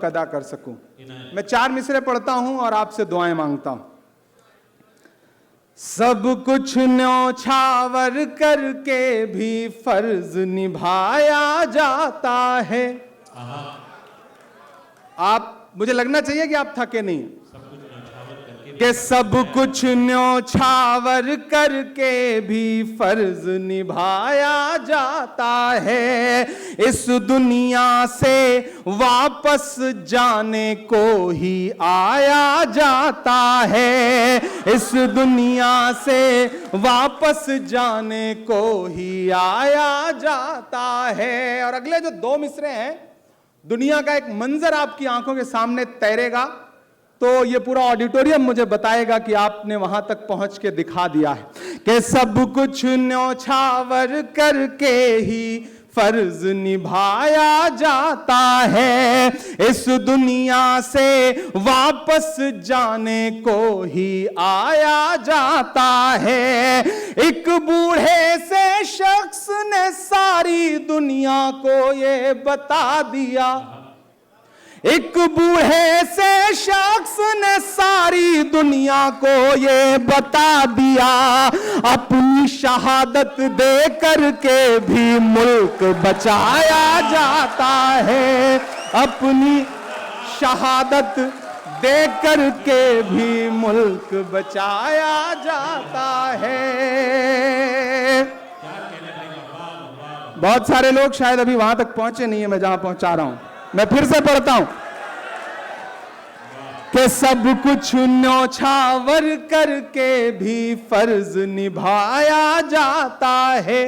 अदा कर सकूं। मैं 4 मिसरे पढ़ता हूं और आपसे दुआएं मांगता हूं। सब कुछ न्यौछावर करके भी फर्ज निभाया जाता है। आप, मुझे लगना चाहिए कि आप थके नहीं कि सब कुछ न्यौछावर करके भी फर्ज निभाया जाता है। इस दुनिया से वापस जाने को ही आया जाता है। इस दुनिया से वापस जाने को ही आया जाता है। और अगले जो 2 मिसरे हैं, दुनिया का एक मंजर आपकी आंखों के सामने तैरेगा तो ये पूरा ऑडिटोरियम मुझे बताएगा कि आपने वहां तक पहुंच के दिखा दिया है कि सब कुछ न्यौछावर करके ही फर्ज निभाया जाता है। इस दुनिया से वापस जाने को ही आया जाता है। एक बूढ़े से शख्स ने सारी दुनिया को ये बता दिया। एक बूढ़े से शख्स ने सारी दुनिया को ये बता दिया। अपनी शहादत दे करके भी मुल्क बचाया जाता है। अपनी शहादत दे करके भी मुल्क बचाया जाता है। बहुत सारे लोग शायद अभी वहां तक पहुंचे नहीं है मैं जहां पहुंचा रहा हूं। मैं फिर से पढ़ता हूं कि सब कुछ न्यौछावर करके भी फर्ज निभाया जाता है।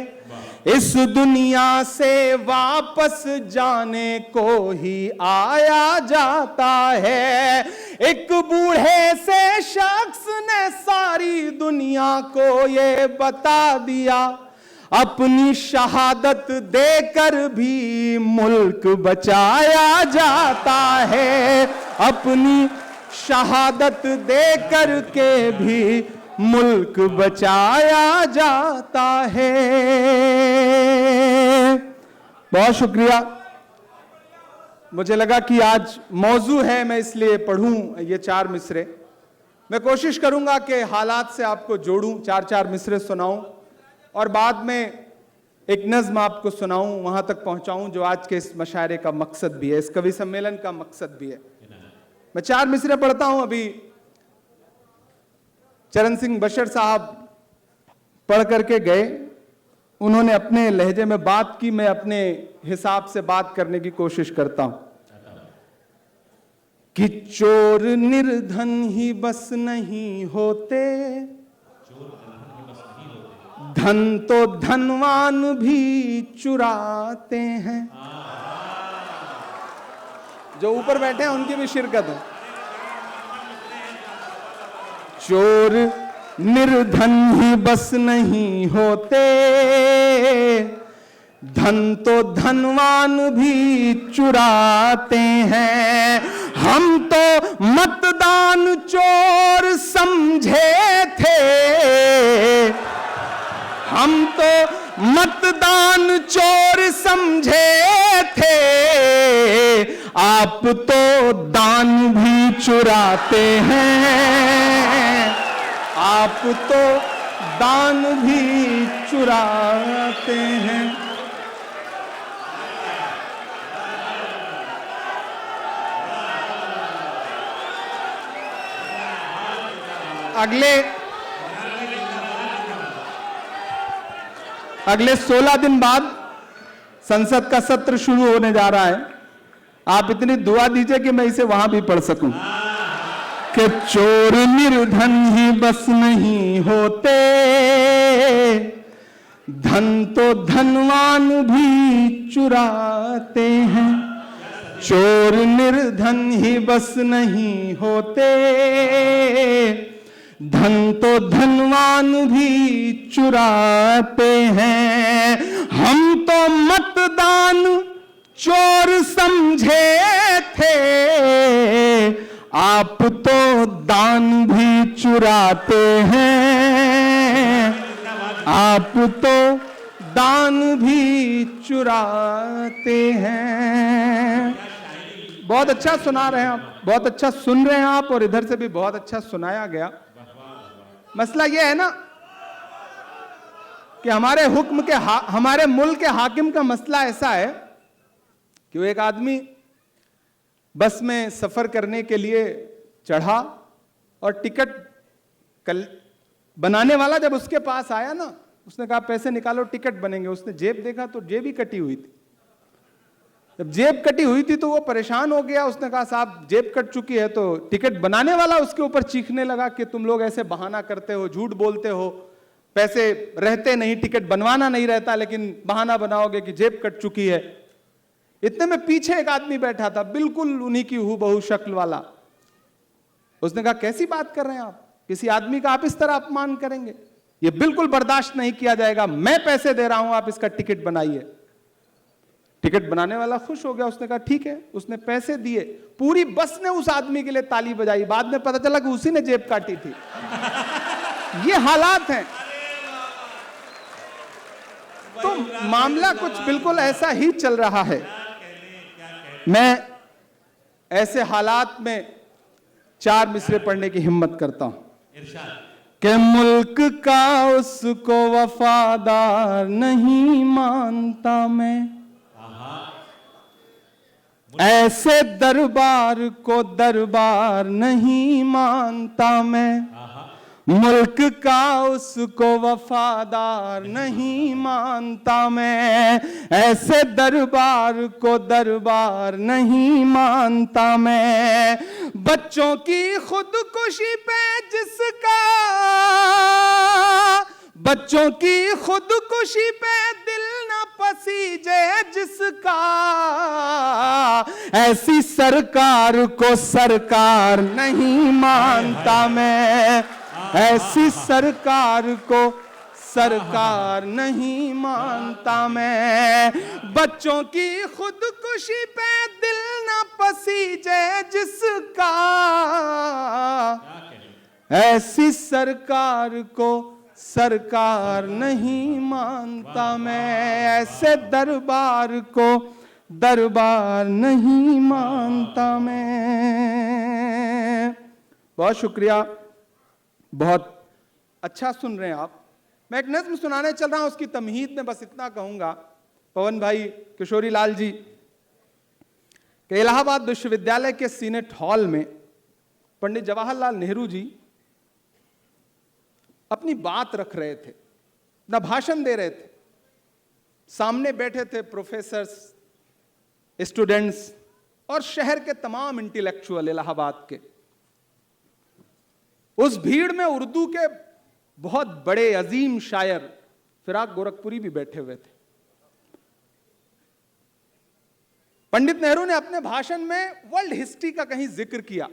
इस दुनिया से वापस जाने को ही आया जाता है। एक बूढ़े से शख्स ने सारी दुनिया को ये बता दिया। अपनी शहादत देकर भी मुल्क बचाया जाता है। अपनी शहादत देकर के भी मुल्क बचाया जाता है। बहुत शुक्रिया। मुझे लगा कि आज मौजू है, मैं इसलिए पढ़ूं ये 4 मिसरे। मैं कोशिश करूंगा कि हालात से आपको जोड़ूं, 4-4 मिसरे सुनाऊं और बाद में एक नज्म आपको सुनाऊं, वहां तक पहुंचाऊं जो आज के इस मशायरे का मकसद भी है, इस कवि सम्मेलन का मकसद भी है। मैं 4 मिसरे पढ़ता हूं। अभी चरण सिंह बशर साहब पढ़ करके गए, उन्होंने अपने लहजे में बात की, मैं अपने हिसाब से बात करने की कोशिश करता हूं कि चोर निर्धन ही बस नहीं होते, धन तो धनवान भी चुराते हैं। जो ऊपर बैठे हैं उनकी भी शिरकत है। चोर निर्धन ही बस नहीं होते, धन तो धनवान भी चुराते हैं। हम तो मतदान चोर समझे थे, हम तो मतदान चोर समझे थे। आप तो दान भी चुराते हैं। आप तो दान भी चुराते हैं। अगले 16 दिन बाद संसद का सत्र शुरू होने जा रहा है। आप इतनी दुआ दीजिए कि मैं इसे वहां भी पढ़ सकूं कि चोर निर्धन ही बस नहीं होते, धन तो धनवान भी चुराते हैं। चोर निर्धन ही बस नहीं होते, धन तो धनवान भी चुराते हैं। हम तो मतदान चोर समझे थे, आप तो दान भी चुराते हैं। आप तो दान भी चुराते हैं। बहुत अच्छा सुना रहे हैं आप, बहुत अच्छा सुन रहे हैं आप, और इधर से भी बहुत अच्छा सुनाया गया। मसला यह है ना कि हमारे हुक्म के हमारे मुल्क के हाकिम का मसला ऐसा है कि वो एक आदमी बस में सफर करने के लिए चढ़ा और टिकट बनाने वाला जब उसके पास आया ना, उसने कहा पैसे निकालो टिकट बनेंगे। उसने जेब देखा तो जेब ही कटी हुई थी। जब जेब कटी हुई थी तो वो परेशान हो गया। उसने कहा साहब जेब कट चुकी है। तो टिकट बनाने वाला उसके ऊपर चीखने लगा कि तुम लोग ऐसे बहाना करते हो, झूठ बोलते हो, पैसे रहते नहीं, टिकट बनवाना नहीं रहता, लेकिन बहाना बनाओगे कि जेब कट चुकी है। इतने में पीछे एक आदमी बैठा था, बिल्कुल उन्हीं की हूबहू शक्ल वाला। उसने कहा कैसी बात कर रहे हैं आप, किसी आदमी का आप इस तरह अपमान करेंगे, ये बिल्कुल बर्दाश्त नहीं किया जाएगा, मैं पैसे दे रहा हूं, आप इसका टिकट बनाइए। टिकट बनाने वाला खुश हो गया। उसने कहा ठीक है। उसने पैसे दिए। पूरी बस ने उस आदमी के लिए ताली बजाई। बाद में पता चला कि उसी ने जेब काटी थी। ये हालात हैं। तो मामला कुछ बिल्कुल ऐसा ही चल रहा है। मैं ऐसे हालात में 4 मिसरे पढ़ने की हिम्मत करता हूं कि मुल्क का उसको वफादार नहीं मानता मैं, ऐसे दरबार को दरबार नहीं मानता मैं, मुल्क का उसको वफादार नहीं मानता मैं, ऐसे दरबार को दरबार नहीं मानता मैं। बच्चों की खुदकुशी पे जिसका, बच्चों की खुदकुशी पे दिल न पसीजे जिसका, ऐसी सरकार को सरकार नहीं मानता मैं, ऐसी सरकार को सरकार नहीं मानता मैं। बच्चों की खुदकुशी पे दिल न पसीजे जिसका, ऐसी सरकार को सरकार नहीं मानता मैं, ऐसे दरबार को दरबार नहीं मानता मैं। बहुत शुक्रिया, बहुत अच्छा सुन रहे हैं आप। मैं एक नज़्म सुनाने चल रहा हूं, उसकी तमहीद में बस इतना कहूंगा, पवन भाई, किशोरी लाल जी, कि इलाहाबाद विश्वविद्यालय के सीनेट हॉल में पंडित जवाहरलाल नेहरू जी अपनी बात रख रहे थे, अपना भाषण दे रहे थे। सामने बैठे थे प्रोफेसर्स, स्टूडेंट्स और शहर के तमाम इंटेलेक्चुअल इलाहाबाद के। उस भीड़ में उर्दू के बहुत बड़े अजीम शायर फिराक गोरखपुरी भी बैठे हुए थे। पंडित नेहरू ने अपने भाषण में वर्ल्ड हिस्ट्री का कहीं जिक्र किया।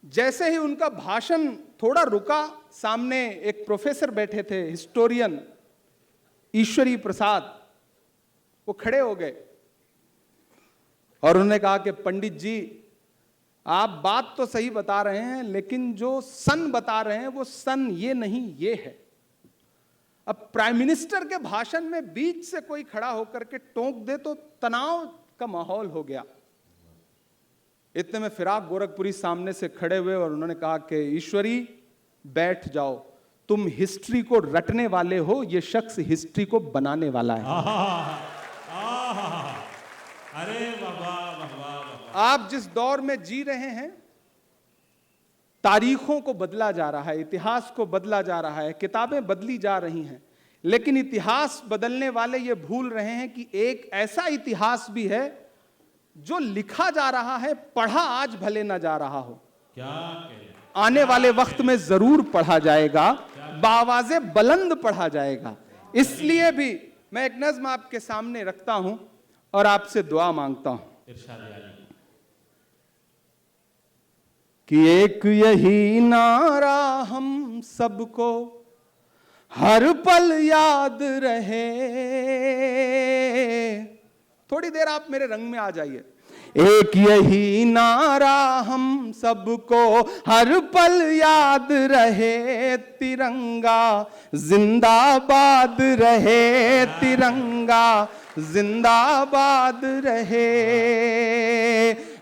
जैसे ही उनका भाषण थोड़ा रुका, सामने एक प्रोफेसर बैठे थे, हिस्टोरियन ईश्वरी प्रसाद, वो खड़े हो गए और उन्होंने कहा कि पंडित जी, आप बात तो सही बता रहे हैं, लेकिन जो सन बता रहे हैं वो सन ये नहीं, ये है। अब प्राइम मिनिस्टर के भाषण में बीच से कोई खड़ा होकर के टोक दे तो तनाव का माहौल हो गया। इतने में फिराक गोरखपुरी सामने से खड़े हुए और उन्होंने कहा कि ईश्वरी बैठ जाओ, तुम हिस्ट्री को रटने वाले हो, ये शख्स हिस्ट्री को बनाने वाला है। अरे बाबा, आप जिस दौर में जी रहे हैं, तारीखों को बदला जा रहा है, इतिहास को बदला जा रहा है, किताबें बदली जा रही हैं, लेकिन इतिहास बदलने वाले ये भूल रहे हैं कि एक ऐसा इतिहास भी है जो लिखा जा रहा है, पढ़ा आज भले ना जा रहा हो, क्या आने वाले वक्त में जरूर पढ़ा जाएगा, बावाज़े बुलंद पढ़ा जाएगा। इसलिए भी मैं एक नज़्म आपके सामने रखता हूं और आपसे दुआ मांगता हूं कि एक यही नारा हम सबको हर पल याद रहे। थोड़ी देर आप मेरे रंग में आ जाइए। एक यही नारा हम सबको हर पल याद रहे, तिरंगा जिंदाबाद रहे, तिरंगा जिंदाबाद रहे।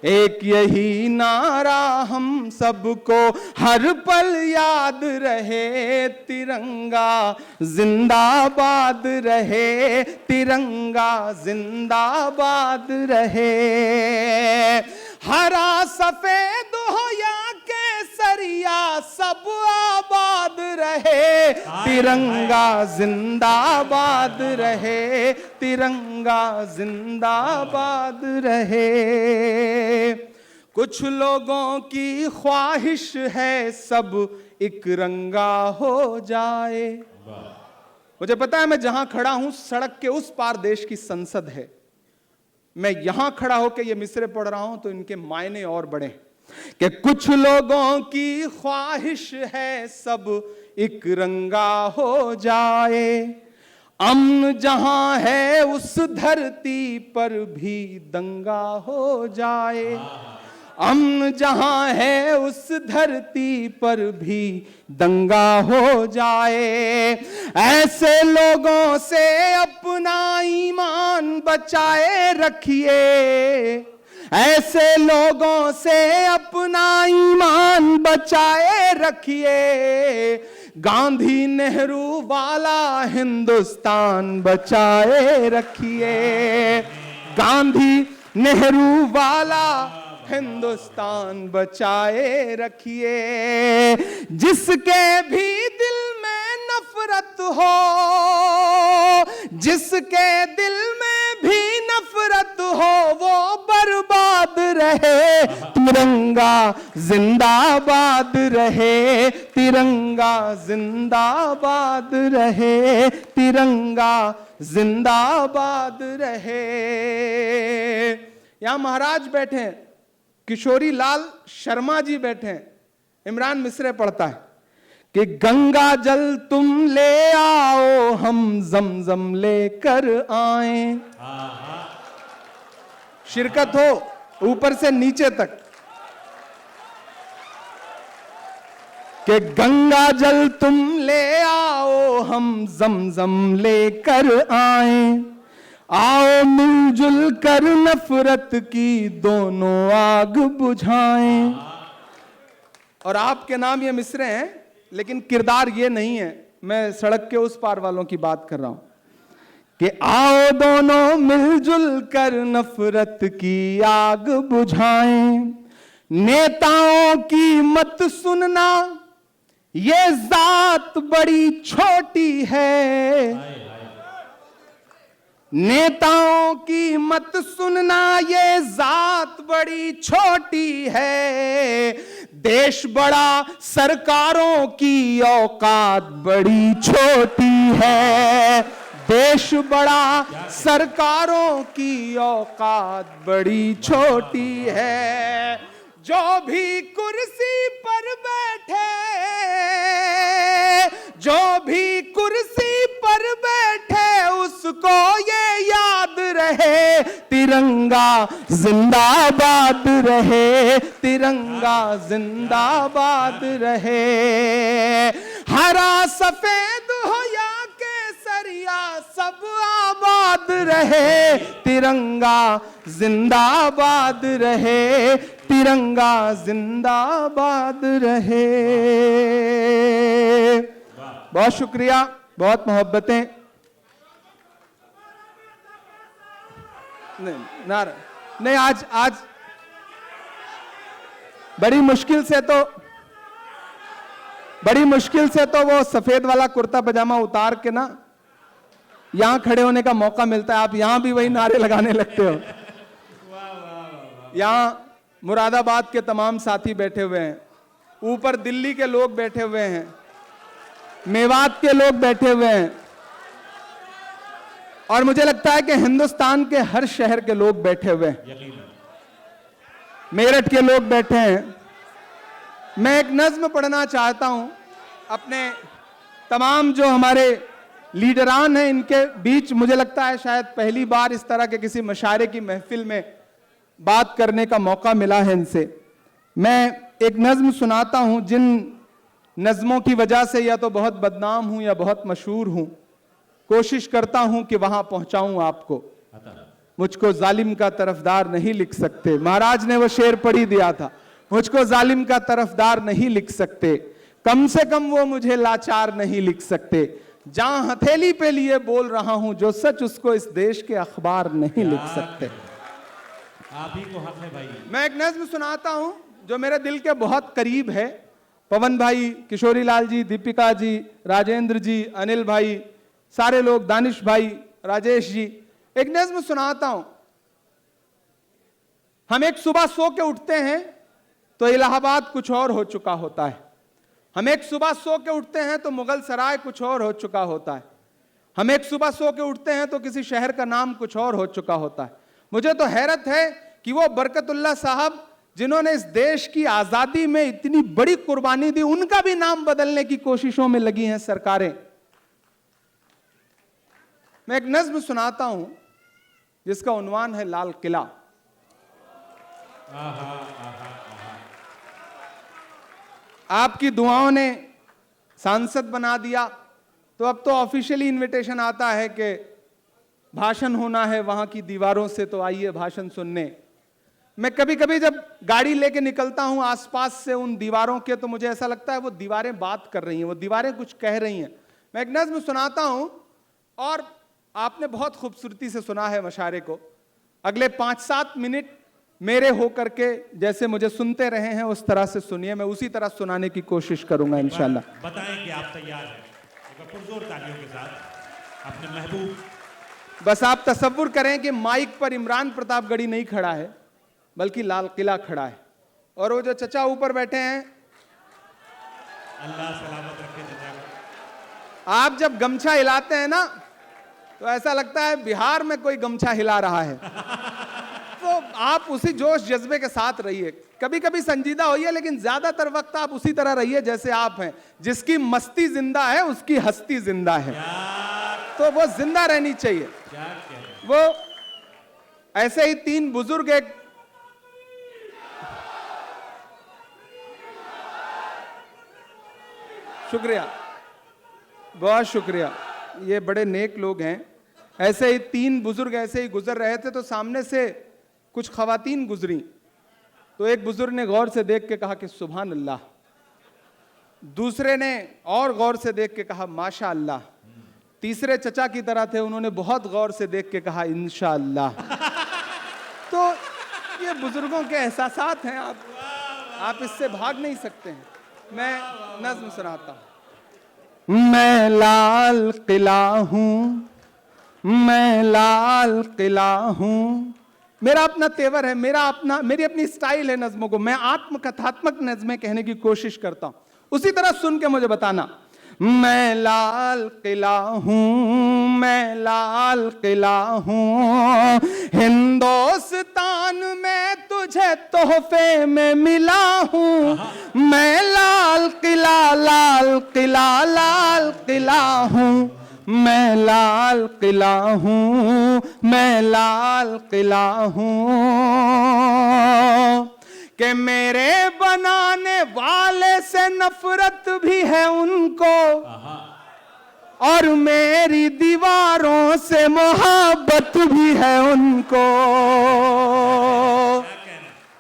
एक यही नारा हम सबको हर पल याद रहे, तिरंगा जिंदाबाद रहे, तिरंगा जिंदाबाद रहे। हरा सफेद हो या केसरिया सब आबाद रहे, तिरंगा जिंदाबाद रहे, तिरंगा जिंदाबाद रहे। कुछ लोगों की ख्वाहिश है सब एक रंगा हो जाए। मुझे पता है मैं जहां खड़ा हूं सड़क के उस पार देश की संसद है, मैं यहां खड़ा होकर ये मिसरे पढ़ रहा हूं तो इनके मायने और बड़े कि कुछ लोगों की ख्वाहिश है सब एक रंगा हो जाए। अमन जहां है उस धरती पर भी दंगा हो जाए। अमन जहां है उस धरती पर भी दंगा हो जाए। ऐसे लोगों से अपना ईमान बचाए रखिए, ऐसे लोगों से अपना ईमान बचाए रखिए। गांधी नेहरू वाला हिंदुस्तान बचाए रखिए, गांधी नेहरू वाला हिंदुस्तान बचाए रखिए। जिसके भी दिल में नफरत हो, जिसके दिल में भी नफरत हो वो बर्बाद रहे, तिरंगा जिंदाबाद रहे, तिरंगा जिंदाबाद रहे, तिरंगा जिंदाबाद रहे। यहां महाराज बैठे हैं, किशोरी लाल शर्मा जी बैठे हैं, इमरान मिसरे पढ़ता है कि गंगा जल तुम ले आओ हम जमजम लेकर आए। शिरकत हो ऊपर से नीचे तक कि गंगा जल तुम ले आओ हम जमजम लेकर आए। आओ मिलजुल कर नफरत की दोनों आग बुझाएं। और आपके नाम ये मिसरे हैं लेकिन किरदार ये नहीं है, मैं सड़क के उस पार वालों की बात कर रहा हूं कि आओ दोनों मिलजुल कर नफरत की आग बुझाएं। नेताओं की मत सुनना ये जात बड़ी छोटी है, नेताओं की मत सुनना ये जात बड़ी छोटी है। देश बड़ा सरकारों की औकात बड़ी छोटी है, देश बड़ा सरकारों की औकात बड़ी छोटी है। जो भी कुर्सी पर बैठे, जो भी कुर्सी पर बैठे उसको ये याद रहे, तिरंगा जिंदाबाद रहे, तिरंगा जिंदाबाद रहे। हरा सफेद हो या केसरिया सब आबाद रहे, तिरंगा जिंदाबाद रहे, तिरंगा जिंदाबाद रहे। बहुत शुक्रिया, बहुत मोहब्बतें। नहीं आज बड़ी मुश्किल से तो वो सफेद वाला कुर्ता पजामा उतार के ना यहां खड़े होने का मौका मिलता है। आप यहां भी वही नारे लगाने लगते हो। यहां मुरादाबाद के तमाम साथी बैठे हुए हैं, ऊपर दिल्ली के लोग बैठे हुए हैं, मेवात के लोग बैठे हुए हैं, और मुझे लगता है कि हिंदुस्तान के हर शहर के लोग बैठे हुए हैं, मेरठ के लोग बैठे हैं। मैं एक नज्म पढ़ना चाहता हूं अपने तमाम जो हमारे लीडरान हैं इनके बीच। मुझे लगता है शायद पहली बार इस तरह के किसी मशारे की महफिल में बात करने का मौका मिला है इनसे। मैं एक नज्म सुनाता हूं, जिन नज्मों की वजह से या तो बहुत बदनाम हूं या बहुत मशहूर हूं। कोशिश करता हूं कि वहां पहुंचाऊं आपको। मुझको जालिम का तरफदार नहीं लिख सकते, महाराज ने वो शेर पढ़ ही दिया था। मुझको जालिम का तरफदार नहीं लिख सकते, कम से कम वो मुझे लाचार नहीं लिख सकते। जहां हथेली पे लिए बोल रहा हूं जो सच, उसको इस देश के अखबार नहीं लिख सकते। आप ही को हक है भाई। मैं एक नज्म सुनाता हूं जो मेरे दिल के बहुत करीब है। पवन भाई, किशोरी लाल जी, दीपिका जी, राजेंद्र जी, अनिल भाई, सारे लोग, दानिश भाई, राजेश जी, एक नज्म सुनाता हूं। हम एक सुबह सो के उठते हैं तो इलाहाबाद कुछ और हो चुका होता है। हम एक सुबह सो के उठते हैं तो मुगल सराय कुछ और हो चुका होता है। हम एक सुबह सो के उठते हैं तो किसी शहर का नाम कुछ और हो चुका होता है। मुझे तो हैरत है कि वो बरकतुल्लाह साहब जिन्होंने इस देश की आजादी में इतनी बड़ी कुर्बानी दी, उनका भी नाम बदलने की कोशिशों में लगी हैं सरकारें। मैं एक नज्म सुनाता हूं जिसका उन्वान है लाल किला। आपकी दुआओं ने सांसद बना दिया तो अब तो ऑफिशियली इनविटेशन आता है कि भाषण होना है वहां की दीवारों से, तो आइए भाषण सुनने। मैं कभी कभी जब गाड़ी लेके निकलता हूं आसपास से उन दीवारों के, तो मुझे ऐसा लगता है वो दीवारें बात कर रही हैं, वो दीवारें कुछ कह रही हैं। मैं एक नज्म सुनाता हूं और आपने बहुत खूबसूरती से सुना है मशारे को। अगले 5-7 मिनट मेरे होकर के जैसे मुझे सुनते रहे हैं उस तरह से सुनिए। मैं उसी तरह सुनाने की कोशिश करूंगा इंशाल्लाह। बताएं कि आप तैयार हैं। पुरजोर तालियों के साथ अपने महबूब। बस आप तसव्वुर करें कि माइक पर इमरान प्रतापगढ़ी नहीं खड़ा है बल्कि लाल किला खड़ा है, और वो जो चचा ऊपर बैठे हैं, अल्लाह सलामत रखे चचा को। आप जब गमछा हिलाते हैं ना तो ऐसा लगता है बिहार में कोई गमछा हिला रहा है। तो आप उसी जोश जज्बे के साथ रहिए। कभी कभी संजीदा होइए, लेकिन ज्यादातर वक्त आप उसी तरह रहिए जैसे आप हैं। जिसकी मस्ती जिंदा है उसकी हस्ती जिंदा है, तो वो जिंदा रहनी चाहिए। वो ऐसे ही 3 बुजुर्ग, एक शुक्रिया, बहुत शुक्रिया, ये बड़े नेक लोग हैं। ऐसे ही 3 बुजुर्ग ऐसे ही गुजर रहे थे तो सामने से कुछ खवातीन गुजरी, तो एक बुजुर्ग ने गौर से देख के कहा कि सुभान अल्लाह, दूसरे ने और गौर से देख के कहा माशा अल्लाह, तीसरे चचा की तरह थे, उन्होंने बहुत गौर से देख के कहा इंशाअल्लाह। तो ये बुजुर्गों के एहसासात हैं, आप इससे भाग नहीं सकते हैं। मैं नज्म सुनाता हूं। मैं लाल किला हूं, मैं लाल किला हूं। मेरा अपना तेवर है, मेरी अपनी स्टाइल है नज्मों को। मैं आत्मकथात्मक नज्में कहने की कोशिश करता हूं, उसी तरह सुन के मुझे बताना। मैं लाल किला हूं, मैं लाल किला हूं, हिंदुस्तान में तुझे तोहफे में मिला हूं। मैं लाल किला, लाल किला, लाल किला हूं, मैं लाल किला हूं, मैं लाल किला हूं। कि मेरे बनाने वाले से नफरत भी है उनको, और मेरी दीवारों से मोहब्बत भी है उनको।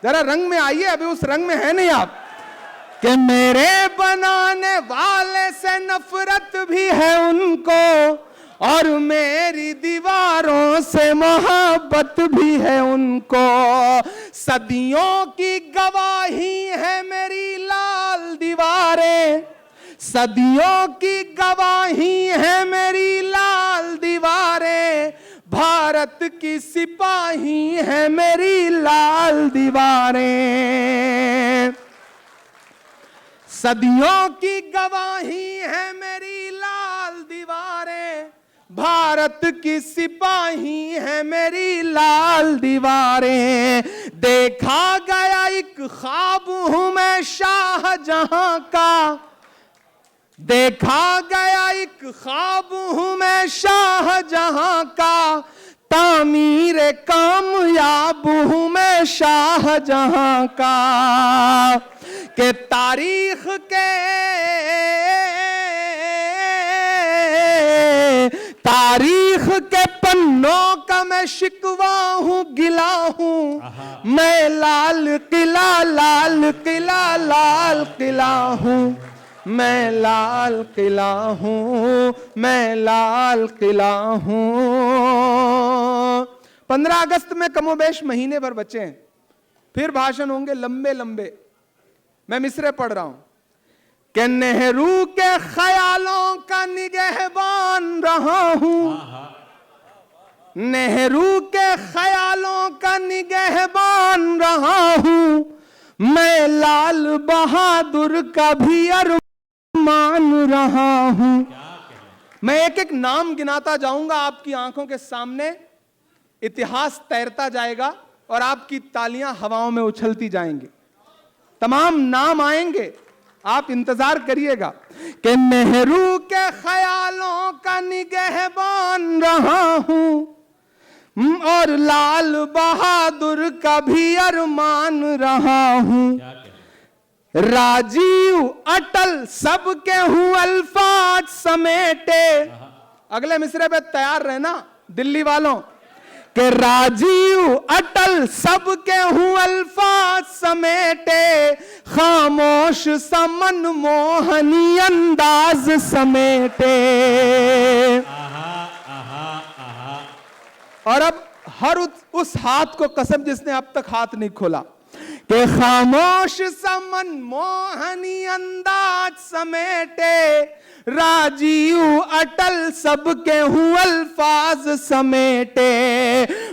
जरा रंग में आइए, अभी उस रंग में है नहीं आप। कि मेरे बनाने वाले से नफरत भी है उनको, और मेरी दीवारों से मोहब्बत भी है उनको। सदियों की गवाही है मेरी लाल दीवारें, सदियों की गवाही है मेरी लाल दीवारें। भारत की सिपाही है मेरी लाल दीवारें। सदियों की गवाही है मेरी लाल दीवारें, भारत की सिपाही है मेरी लाल दीवारें। देखा गया एक ख्वाब हूं मैं शाहजहां का, देखा गया एक ख्वाब हूं मैं शाहजहां का। तामीरे कामयाब हूं मैं शाहजहां का, के तारीख के पन्नों का मैं शिकवा हूं, गिला हूं मैं लाल किला, लाल किला, लाल किला हूं मैं, लाल किला हूं मैं, लाल किला हूं। 15 अगस्त में कमोबेश महीने भर बचे हैं, फिर भाषण होंगे लंबे लंबे। मैं मिसरे पढ़ रहा हूं कि नेहरू के ख्यालों का निगहबान रहा हूं, नेहरू के ख्यालों का निगहबान रहा हूं मैं, लाल बहादुर का भी अरमान रहा हूं। मैं एक एक नाम गिनाता जाऊंगा, आपकी आंखों के सामने इतिहास तैरता जाएगा और आपकी तालियां हवाओं में उछलती जाएंगी। तमाम नाम आएंगे, आप इंतजार करिएगा कि नेहरू के ख्यालों का निगहबान रहा हूं और लाल बहादुर का भी अरमान रहा हूं। राजीव अटल सबके हूं अल्फाज समेटे। अगले मिसरे पे तैयार रहना दिल्ली वालों, कि राजीव अटल सबके हूं अल्फाज समेटे, खामोश समन मोहनी अंदाज समेटे। और अब हर उस हाथ को कसम जिसने अब तक हाथ नहीं खोला, कि खामोश समन मोहनी अंदाज समेटे, राजीव अटल सबके हूं अल्फाज समेटे,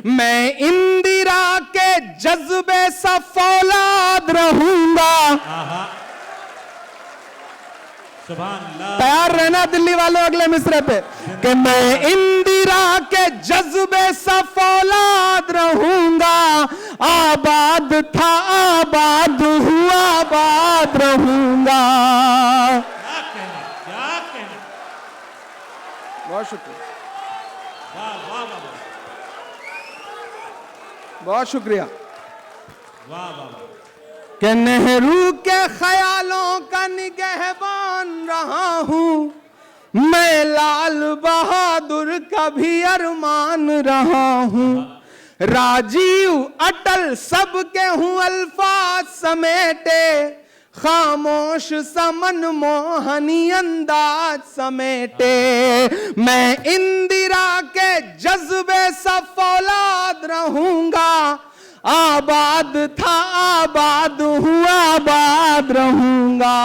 मैं इंदिरा के जज्बे सा फौलाद रहूंगा। तैयार रहना दिल्ली वालों अगले मिसरे पे, कि मैं इंदिरा के जज्बे सा फौलाद रहूंगा, आबाद था आबाद हुआ आबाद रहूंगा। बहुत शुक्रिया, बहुत शुक्रिया। कि नेहरू के ख्यालों का निगहबान रहा हूं मैं, लाल बहादुर का भी अरमान रहा हूं, राजीव अटल सबके हूं अल्फाज समेटे, खामोश समन मोहनी अंदाज समेटे, मैं इंदिरा के जज्बे सा फौलाद रहूंगा, आबाद था आबाद हुआ आबाद रहूंगा,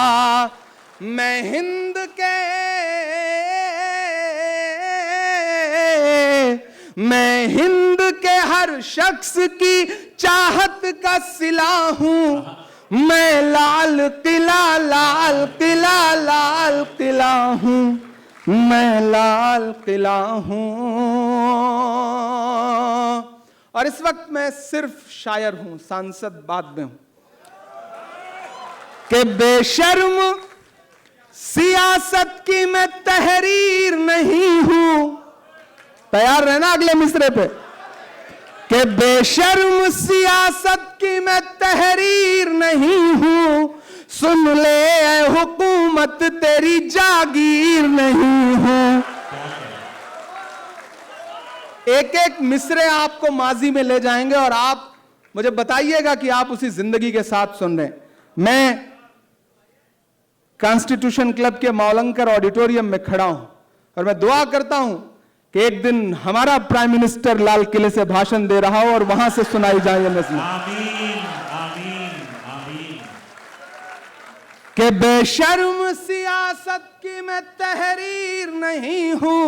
मैं हिंद के हर शख्स की चाहत का सिला हूं मैं, लाल किला लाल किला लाल किला हूं मैं, लाल किला हूं। और इस वक्त मैं सिर्फ शायर हूं, सांसद बाद में हूं, कि बेशर्म सियासत की मैं तहरीर नहीं हूं। तैयार रहना अगले मिसरे पे, कि बेशर्म सियासत की मैं तहरीर नहीं हूं, सुन ले ऐ हुकूमत तेरी जागीर नहीं हूं। एक एक मिसरे आपको माजी में ले जाएंगे और आप मुझे बताइएगा कि आप उसी जिंदगी के साथ सुन रहे हैं। मैं कॉन्स्टिट्यूशन क्लब के मौलंकर ऑडिटोरियम में खड़ा हूं और मैं दुआ करता हूं कि एक दिन हमारा प्राइम मिनिस्टर लाल किले से भाषण दे रहा हो और वहां से सुनाई जाए नज़्म। आमीन, आमीन, आमीन। कि बेशर्म सियासत की मैं तहरीर नहीं हूं,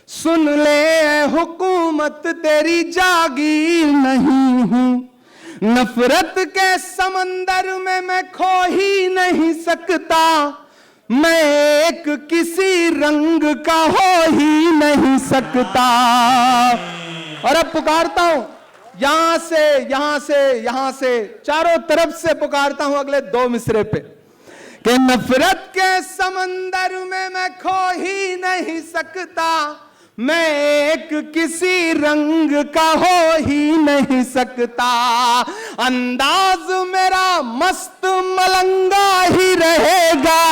सुन ले हुकूमत तेरी जागीर नहीं हूं, नफरत के समंदर में मैं खो ही नहीं सकता, मैं एक किसी रंग का हो ही नहीं सकता। और अब पुकारता हूं यहां से यहां से यहां से चारों तरफ से पुकारता हूं अगले दो मिसरे पे, कि नफरत के समंदर में मैं खो ही नहीं सकता, मैं एक किसी रंग का हो ही नहीं सकता, अंदाज मेरा मस्त मलंगा ही रहेगा।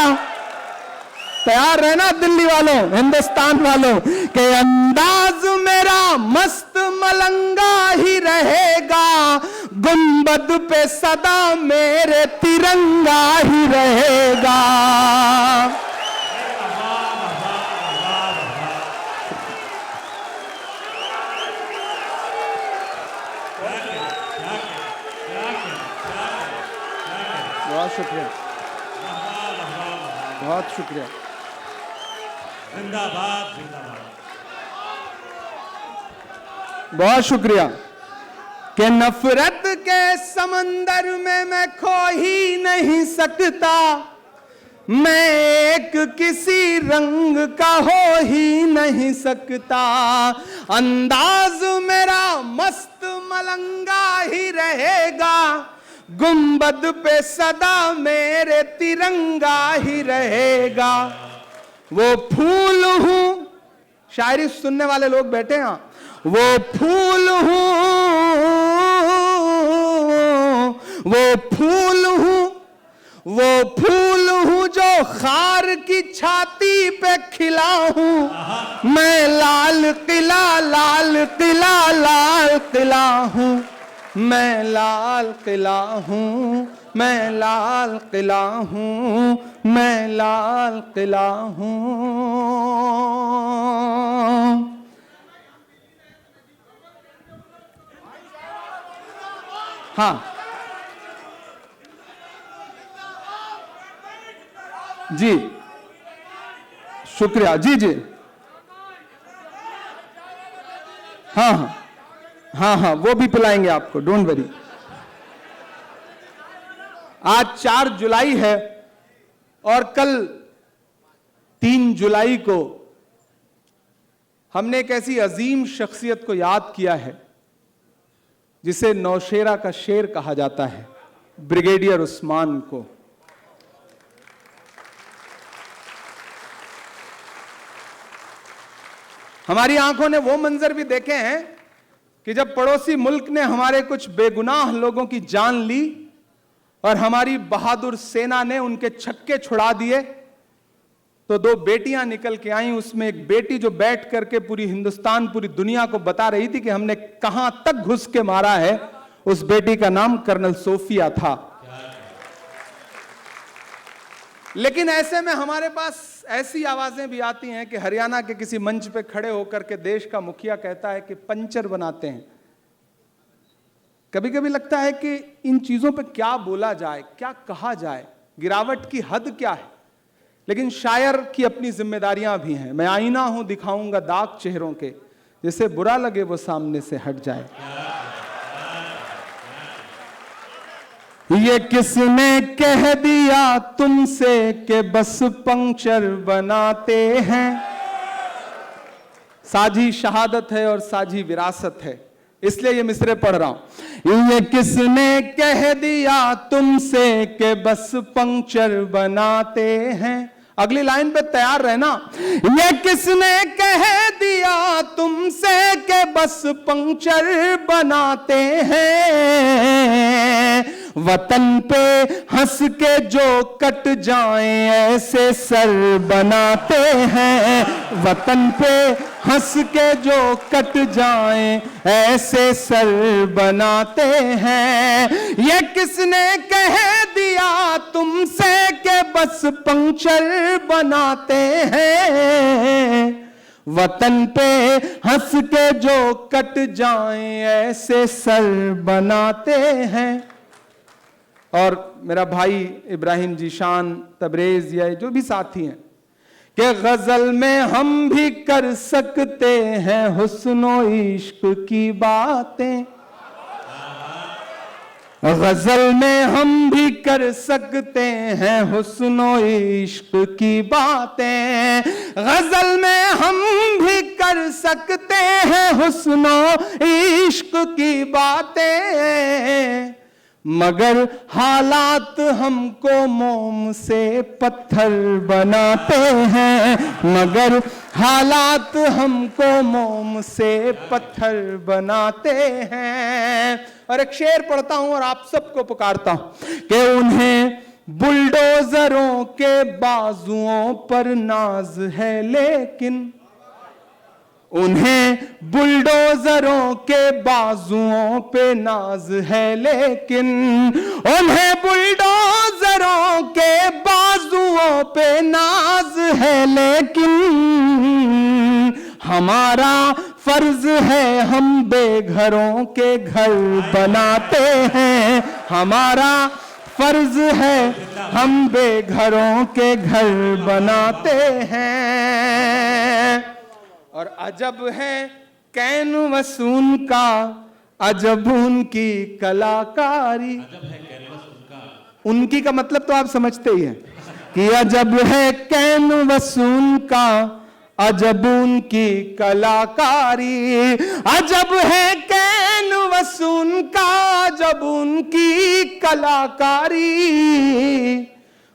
तैयार रहना दिल्ली वालों, हिंदुस्तान वालों, के अंदाज मेरा मस्त मलंगा ही रहेगा, गुंबद पे सदा मेरे तिरंगा ही रहेगा। बहुत शुक्रिया, बहुत शुक्रिया। जिंदाबाद जिंदाबाद। बहुत शुक्रिया। कि नफरत के समंदर में मैं खो ही नहीं सकता, मैं एक किसी रंग का हो ही नहीं सकता, अंदाज मेरा मस्त मलंगा ही रहेगा, गुंबद पे सदा मेरे तिरंगा ही रहेगा। वो फूल हूं, शायरी सुनने वाले लोग बैठे हैं, वो फूल हूं, वो फूल हूं, वो फूल हूं जो खार की छाती पे खिला हूं, मैं लाल किला लाल किला लाल किला हूं, मैं लाल किला हूं, मैं लाल किला हूं, मैं लाल किला हूं। हाँ जी, शुक्रिया जी जी। हाँ हाँ हाँ हाँ, वो भी पिलाएंगे आपको, डोंट वरी। आज 4 जुलाई है और कल 3 जुलाई को हमने एक ऐसी अजीम शख्सियत को याद किया है जिसे नौशेरा का शेर कहा जाता है, ब्रिगेडियर उस्मान को। हमारी आंखों ने वो मंजर भी देखे हैं कि जब पड़ोसी मुल्क ने हमारे कुछ बेगुनाह लोगों की जान ली और हमारी बहादुर सेना ने उनके छक्के छुड़ा दिए, तो 2 बेटियां निकल के आईं। उसमें एक बेटी जो बैठ करके पूरी हिंदुस्तान, पूरी दुनिया को बता रही थी कि हमने कहां तक घुस के मारा है। उस बेटी का नाम कर्नल सोफिया था। लेकिन ऐसे में हमारे पास ऐसी आवाजें भी आती हैं कि हरियाणा के किसी मंच पे खड़े होकर के देश का मुखिया कहता है कि पंचर बनाते हैं। कभी कभी लगता है कि इन चीजों पे क्या बोला जाए, क्या कहा जाए, गिरावट की हद क्या है। लेकिन शायर की अपनी जिम्मेदारियां भी हैं। मैं आईना हूं दिखाऊंगा दाग चेहरों के, जिसे बुरा लगे वो सामने से हट जाए। ये किसने कह दिया तुमसे कि बस पंक्चर बनाते हैं। साझी शहादत है और साझी विरासत है, इसलिए ये मिसरे पढ़ रहा हूं। ये किसने कह दिया तुमसे कि बस पंक्चर बनाते हैं। अगली लाइन पे तैयार रहना। ये किसने कह दिया तुमसे कि बस पंक्चर बनाते हैं। वतन पे हंस के जो कट जाएं ऐसे सर बनाते हैं। वतन पे हंस के जो कट जाएं ऐसे सर बनाते हैं। ये किसने कह दिया तुमसे कि बस पंक्चर बनाते हैं। वतन पे हंस के जो कट जाएं ऐसे सर बनाते हैं। और मेरा भाई इब्राहिम जीशान, तबरेज, या जो भी साथी हैं, कि गजल में हम भी कर सकते हैं हुस्नो इश्क की बातें। गजल में हम भी कर सकते हैं हुस्नो इश्क की बातें। गजल में हम भी कर सकते हैं हुस्नो इश्क की बातें। मगर हालात हमको मोम से पत्थर बनाते हैं, मगर हालात हमको मोम से पत्थर बनाते हैं। और एक शेर पढ़ता हूं और आप सबको पुकारता हूं कि उन्हें बुलडोजरों के बाजुओं पर नाज है, लेकिन उन्हें बुलडोजरों के बाजुओं पे नाज है, लेकिन उन्हें बुलडोजरों के बाजुओं पे नाज है, लेकिन हमारा फर्ज है हम बेघरों के घर बनाते हैं, हमारा फर्ज है हम बेघरों के घर बनाते हैं। और अजब है कैनवस उनका, अजब उनकी कलाकारी। उनकी का मतलब तो आप समझते ही हैं कि अजब है कैनवस उनका, अजब उनकी कलाकारी। अजब है कैनवस उनका, अजब उनकी कलाकारी।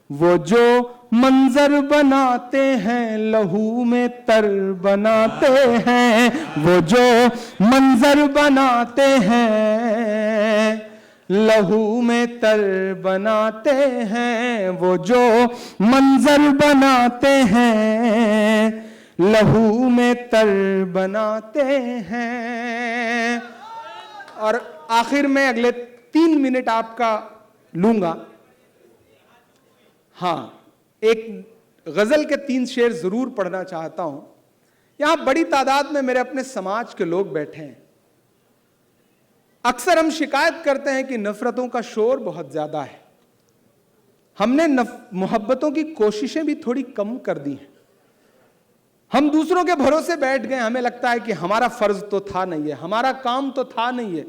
वो जो मंजर बनाते हैं लहू में तर बनाते हैं, वो जो मंजर बनाते हैं लहू में तर बनाते हैं, वो जो मंजर बनाते हैं लहू में तर बनाते हैं। और आखिर में अगले 3 मिनट आपका लूंगा। हाँ, एक गजल के 3 शेर जरूर पढ़ना चाहता हूं। यहां बड़ी तादाद में मेरे अपने समाज के लोग बैठे हैं। अक्सर हम शिकायत करते हैं कि नफरतों का शोर बहुत ज्यादा है। हमने मोहब्बतों की कोशिशें भी थोड़ी कम कर दी हैं। हम दूसरों के भरोसे बैठ गए। हमें लगता है कि हमारा फर्ज तो था नहीं है, हमारा काम तो था नहीं है।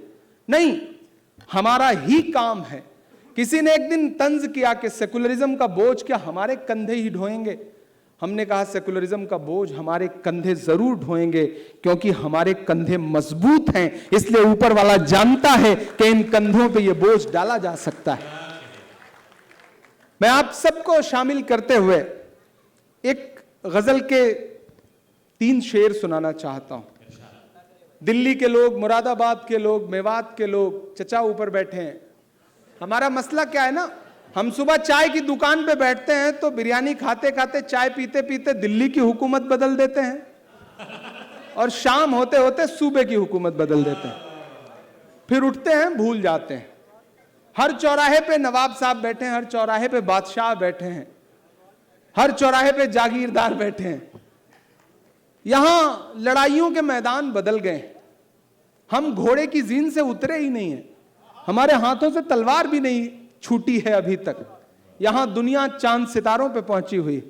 नहीं, हमारा ही काम है। किसी ने एक दिन तंज किया कि सेकुलरिज्म का बोझ क्या हमारे कंधे ही ढोएंगे। हमने कहा सेकुलरिज्म का बोझ हमारे कंधे जरूर ढोएंगे, क्योंकि हमारे कंधे मजबूत हैं, इसलिए ऊपर वाला जानता है कि इन कंधों पे ये बोझ डाला जा सकता है। मैं आप सबको शामिल करते हुए एक गजल के 3 शेर सुनाना चाहता हूं। दिल्ली के लोग, मुरादाबाद के लोग, मेवात के लोग, चचा ऊपर बैठे हैं। हमारा मसला क्या है ना, हम सुबह चाय की दुकान पे बैठते हैं तो बिरयानी खाते खाते, चाय पीते पीते दिल्ली की हुकूमत बदल देते हैं और शाम होते होते सूबे की हुकूमत बदल देते हैं। फिर उठते हैं, भूल जाते हैं। हर चौराहे पे नवाब साहब बैठे हैं, हर चौराहे पे बादशाह बैठे हैं, हर चौराहे पे जागीरदार बैठे हैं। यहां लड़ाइयों के मैदान बदल गए। हम घोड़े की जीन से उतरे ही नहीं है, हमारे हाथों से तलवार भी नहीं छूटी है अभी तक। यहां दुनिया चांद सितारों पे पहुंची हुई।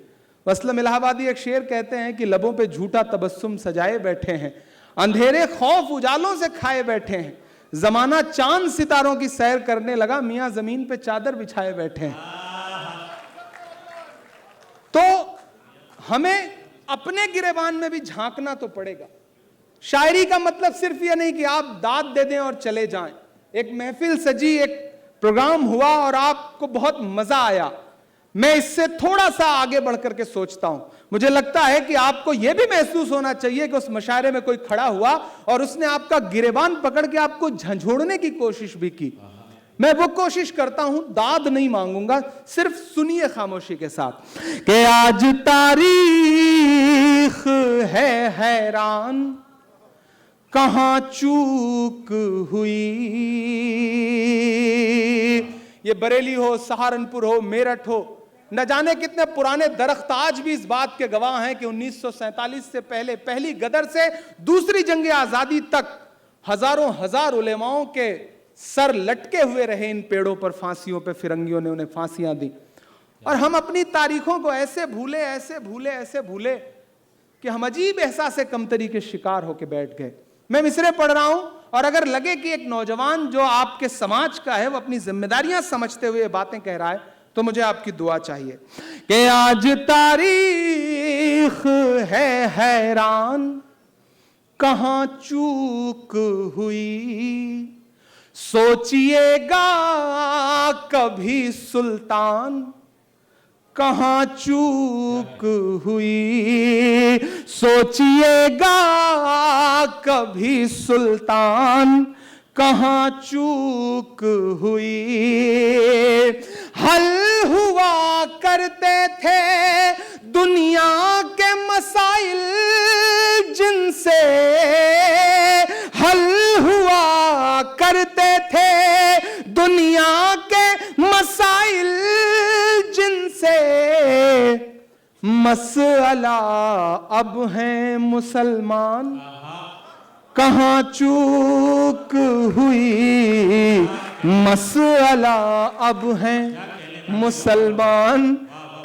असलम इलाहाबादी एक शेर कहते हैं कि लबों पे झूठा तबस्सुम सजाए बैठे हैं, अंधेरे खौफ उजालों से खाए बैठे हैं, जमाना चांद सितारों की सैर करने लगा, मियां जमीन पे चादर बिछाए बैठे हैं। तो हमें अपने गिरेबान में भी झांकना तो पड़ेगा। शायरी का मतलब सिर्फ यह नहीं कि आप दाद दे दें और चले जाएं। एक महफिल सजी, एक प्रोग्राम हुआ और आपको बहुत मजा आया। मैं इससे थोड़ा सा आगे बढ़कर के सोचता हूं। मुझे लगता है कि आपको यह भी महसूस होना चाहिए कि उस मुशायरे में कोई खड़ा हुआ और उसने आपका गिरेबान पकड़ के आपको झंझोड़ने की कोशिश भी की। मैं वो कोशिश करता हूं, दाद नहीं मांगूंगा, सिर्फ सुनिए खामोशी के साथ कि आज तारीख है हैरान, कहां चूक हुई। ये बरेली हो, सहारनपुर हो, मेरठ हो, न जाने कितने पुराने दरख्त आज भी इस बात के गवाह हैं कि 1947 से पहले, पहली गदर से दूसरी जंग आजादी तक हजारों हजार उलेमाओं के सर लटके हुए रहे इन पेड़ों पर। फांसियों पे फिरंगियों ने उन्हें फांसियां दी। और हम अपनी तारीखों को ऐसे भूले, ऐसे भूले, ऐसे भूले कि हम अजीब एहसास कमतरी के शिकार होकर बैठ गए। मैं मिसरे पढ़ रहा हूं और अगर लगे कि एक नौजवान जो आपके समाज का है वो अपनी जिम्मेदारियां समझते हुए बातें कह रहा है, तो मुझे आपकी दुआ चाहिए कि आज तारीख है हैरान, कहां चूक हुई। सोचिएगा कभी सुल्तान कहां चूक हुई, सोचिएगा कभी सुल्तान कहां चूक हुई। हल हुआ करते थे दुनिया के मसाइल जिनसे, हल हुआ करते थे दुनिया के मसाइल जिनसे, मसला अब हैं मुसलमान कहां चूक हुई, मसला अब हैं मुसलमान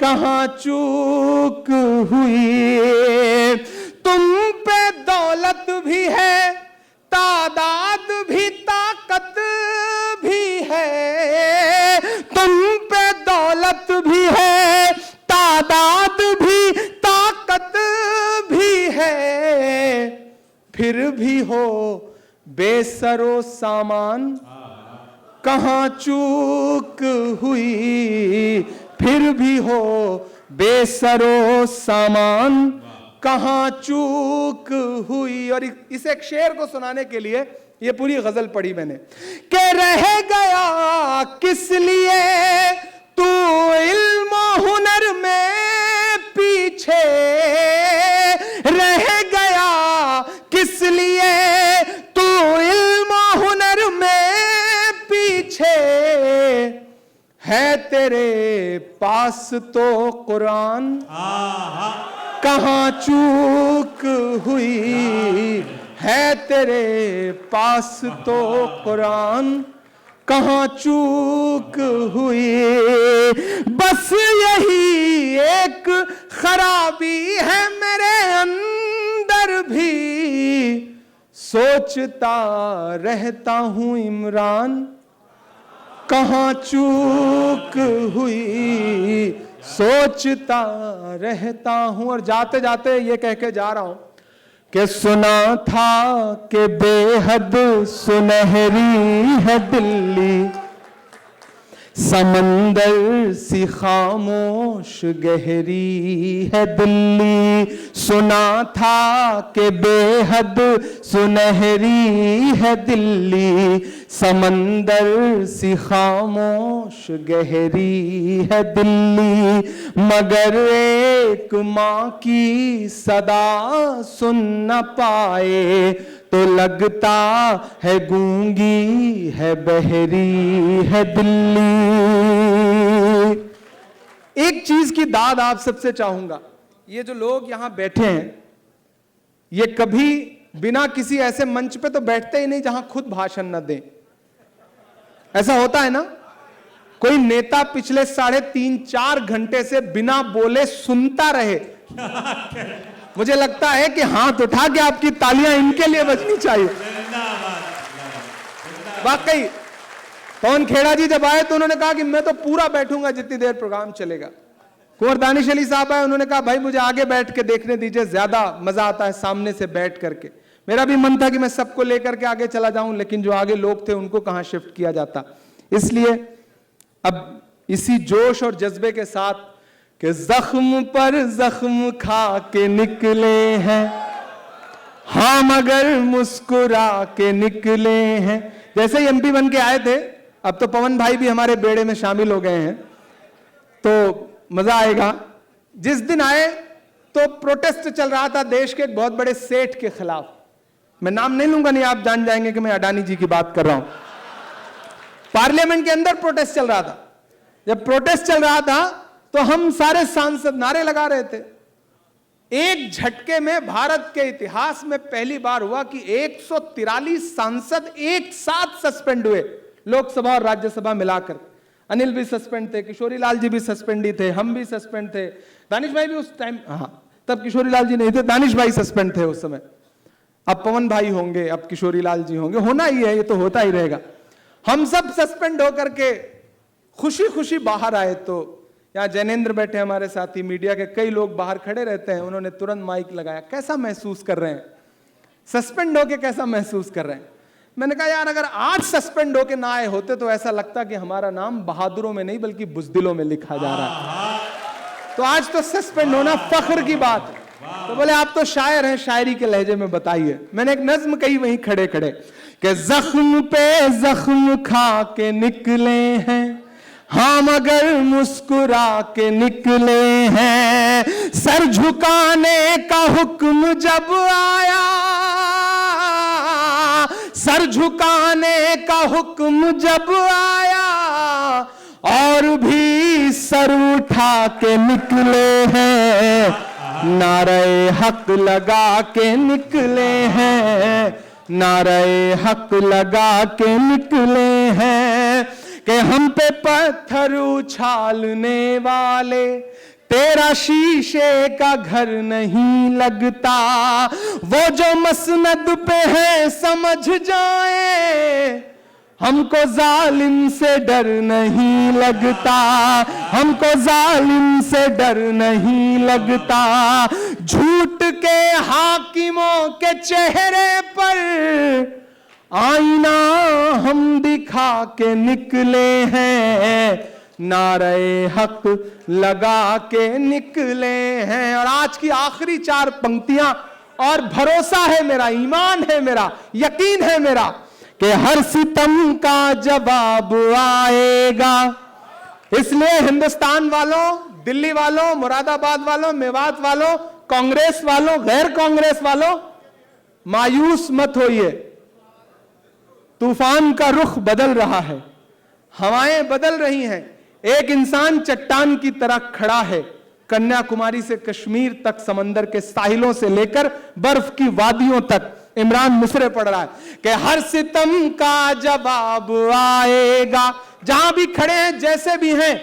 कहां चूक हुई। तुम पे दौलत भी है, तादाद भी, ताकत भी है, तुम पे दौलत भी है, तादाद भी, ताकत भी है, फिर भी हो बेसरो सामान कहां चूक हुई, फिर भी हो बेसरो सामान कहां चूक हुई। और इस एक शेर को सुनाने के लिए ये पूरी गजल पढ़ी मैंने कि रह गया किस लिए तू इल्म हुनर में पीछे, रह गया किस लिए तू इल्म हुनर में पीछे, है तेरे पास तो कुरान कहां चूक हुई, है तेरे पास तो कुरान कहां चूक हुई। बस यही एक खराबी है मेरे अंदर भी, सोचता रहता हूं इमरान कहां चूक हुई, सोचता रहता हूं। और जाते जाते ये कह के जा रहा हूं कि सुना था कि बेहद सुनहरी है दिल्ली, समंदर सी खामोश गहरी है दिल्ली, सुना था कि बेहद सुनहरी है दिल्ली, समंदर सी खामोश गहरी है दिल्ली, मगर एक माँ की सदा सुन न पाए तो लगता है गूंगी है बहरी है दिल्ली। एक चीज की दाद आप सबसे चाहूंगा, ये जो लोग यहां बैठे हैं ये कभी बिना किसी ऐसे मंच पे तो बैठते ही नहीं जहां खुद भाषण न दें। ऐसा होता है ना, कोई नेता पिछले 3.5-4 घंटे से बिना बोले सुनता रहे, मुझे लगता है कि हाथ उठा के आपकी तालियां इनके लिए बजनी चाहिए। वाकई पवन खेड़ा जी जब आए तो उन्होंने कहा कि मैं तो पूरा बैठूंगा जितनी देर प्रोग्राम चलेगा। कुंवर दानिश अली साहब आए, उन्होंने कहा भाई मुझे आगे बैठ के देखने दीजिए, ज्यादा मजा आता है सामने से बैठ करके। मेरा भी मन था कि मैं सबको लेकर के आगे चला जाऊं, लेकिन जो आगे लोग थे उनको कहां शिफ्ट किया जाता। इसलिए अब इसी जोश और जज्बे के साथ कि जख्म पर जख्म खा के निकले हैं हाँ मगर मुस्कुरा के निकले हैं। जैसे ही एमपी बन के आए थे, अब तो पवन भाई भी हमारे बेड़े में शामिल हो गए हैं, तो मजा आएगा। जिस दिन आए तो प्रोटेस्ट चल रहा था देश के एक बहुत बड़े सेठ के खिलाफ, मैं नाम नहीं लूंगा, नहीं आप जान जाएंगे कि मैं अडानी जी की बात कर रहा हूं। पार्लियामेंट के अंदर प्रोटेस्ट चल रहा था। जब प्रोटेस्ट चल रहा था तो हम सारे सांसद नारे लगा रहे थे। एक झटके में भारत के इतिहास में पहली बार हुआ कि 143 सांसद एक साथ सस्पेंड हुए, लोकसभा और राज्यसभा मिलाकर। अनिल भी सस्पेंड थे, किशोरी लाल जी भी सस्पेंड ही थे, हम भी सस्पेंड थे, दानिश भाई भी उस टाइम, हाँ तब किशोरी लाल जी नहीं थे, दानिश भाई सस्पेंड थे उस समय। अब पवन भाई होंगे, अब किशोरी लाल जी होंगे, होना ही है, ये तो होता ही रहेगा। हम सब सस्पेंड होकर के खुशी खुशी बाहर आए तो यहाँ जैनेंद्र बैठे हमारे साथी, मीडिया के कई लोग बाहर खड़े रहते हैं, उन्होंने तुरंत माइक लगाया। कैसा महसूस कर रहे हैं? सस्पेंड होके कैसा महसूस कर रहे हैं? मैंने कहा यार अगर आज सस्पेंड होके ना आए होते तो ऐसा लगता कि हमारा नाम बहादुरों में नहीं बल्कि बुज़दिलों में लिखा जा रहा है। तो आज तो सस्पेंड होना फख्र की बात है। तो बोले आप तो शायर हैं, शायरी के लहजे में बताइए। मैंने एक नज्म कही वहीं खड़े खड़े कि जख्म पे जख्म खा के निकले हैं हाँ मगर मुस्कुरा के निकले हैं, सर झुकाने का हुक्म जब आया, सर झुकाने का हुक्म जब आया और भी सर उठा के निकले हैं, नारे हक लगा के निकले हैं, नारे हक लगा के निकले हैं कि हम पे पत्थर उछालने वाले तेरा शीशे का घर नहीं लगता, वो जो मसनद पे है समझ जाए, हमको जालिम से डर नहीं लगता, हमको जालिम से डर नहीं लगता, झूठ के हाकिमों के चेहरे पर आईना हम दिखा के निकले हैं, नारे हक लगा के निकले हैं। और आज की आखिरी 4 पंक्तियां, और भरोसा है मेरा, ईमान है मेरा, यकीन है मेरा कि हर सितम का जवाब आएगा। इसलिए हिंदुस्तान वालों, दिल्ली वालों, मुरादाबाद वालों, मेवात वालों, कांग्रेस वालों, गैर कांग्रेस वालों, मायूस मत होइए। तूफान का रुख बदल रहा है, हवाएं बदल रही हैं। एक इंसान चट्टान की तरह खड़ा है, कन्याकुमारी से कश्मीर तक, समंदर के साहिलों से लेकर बर्फ की वादियों तक इमरान मिसरे पढ़ रहा है कि हर सितम का जवाब आएगा। जहां भी खड़े हैं, जैसे भी हैं,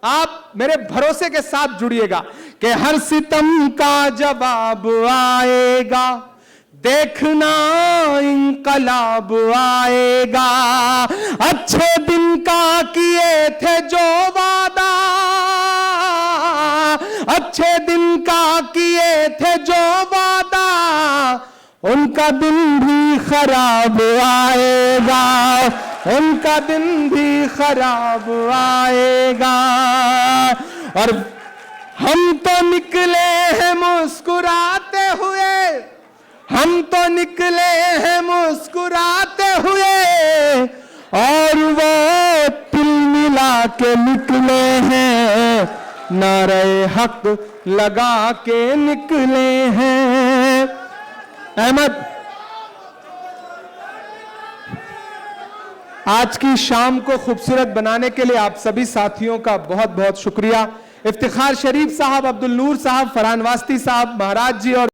आप मेरे भरोसे के साथ जुड़िएगा कि हर सितम का जवाब आएगा, देखना इंकलाब आएगा, अच्छे दिन का किए थे जो वादा, अच्छे दिन का किए थे जो वादा, उनका दिन भी खराब आएगा, उनका दिन भी खराब आएगा। और हम तो निकले हैं मुस्कुराते हुए, हम तो निकले हैं मुस्कुराते हुए, और वो तिल मिला के निकले हैं, नारे हक लगा के निकले हैं। अहमद, आज की शाम को खूबसूरत बनाने के लिए आप सभी साथियों का बहुत बहुत शुक्रिया। इफ्तिखार शरीफ साहब, अब्दुल नूर साहब, फरहान वास्ती साहब, महाराज जी और